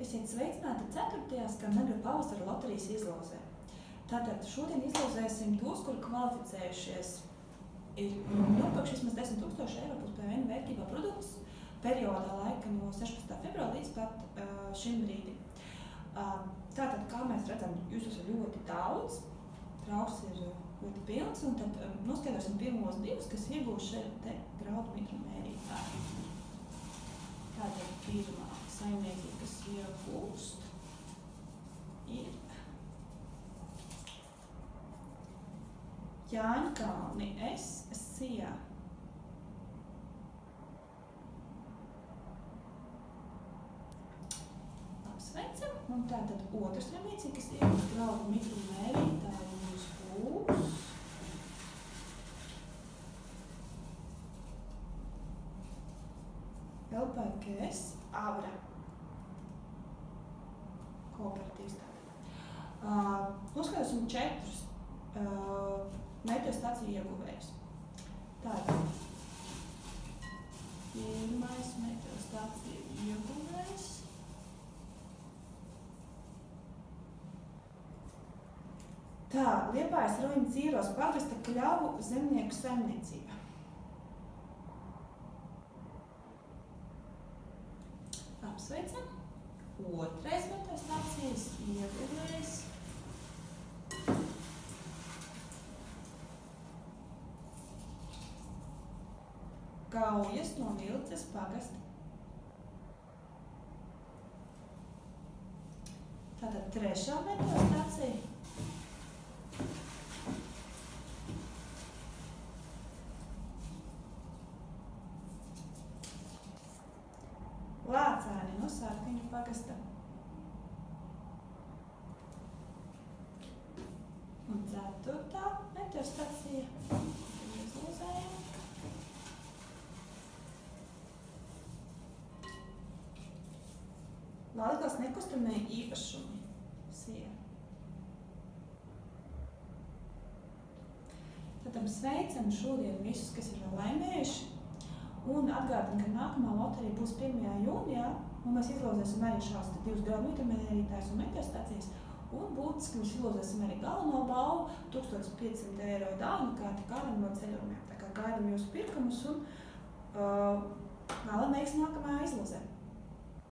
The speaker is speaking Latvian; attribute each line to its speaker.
Speaker 1: Esiet sveicināti 4. Skandaļu pavasara loterijas izlozē. Tātad šodien izlozēsim tos, kuri kvalificējušies ir nopirkuši vismaz 10 000 eiro plus PVN vērtībā produktus periodā laika no 16. februāra līdz pat šim brīdim. Tātad, kā mēs redzam, jūs esat ļoti daudz, trauks ir ļoti pilns, un tad noskaidrosim pirmos divus, kas iegūs šeit te graudu mikromērītāju. Tātad pirmā saimniecība, kas iegūst, ir Jāņkalni Sijā. Apsveicam. Un tātad otrs saimniecība, kas iegūst graudu mikromērītāju, būs LPKS Avra kooperatīvs tātad. Noskaidrosim 4 meteostaciju ieguvējus. Tātad pirmais meteostaciju ieguvējs Liepājas Roņa Cīros pagasta Kļavu zemnieku saimniecība. Apsveicam. Otrais meteostacijas ieguvējs Gaujas no Vilces pagasta. Tātad trešā meteostacija Lācēni no Sārtiņu pagasta. Un ceturtā meteostacija izlozējam. Latgales nekustamie īpašumi Sijā. Tātad sveicam šodien visus, kas ir vēl laimējuši. Un atgādinu, ka nākamā loterija būs 1. jūnijā, un mēs izlozēsim arī šās 2 graudu mikromērītājus un meteostacijas. Un būtiski mēs izlozēsim arī galveno balvu 1500 eiro dāvanu kārti kādam no ceļojumiem. Tā kā gaidam jūsu pirkumus un vēlam veiksmi nākamajā izlozē.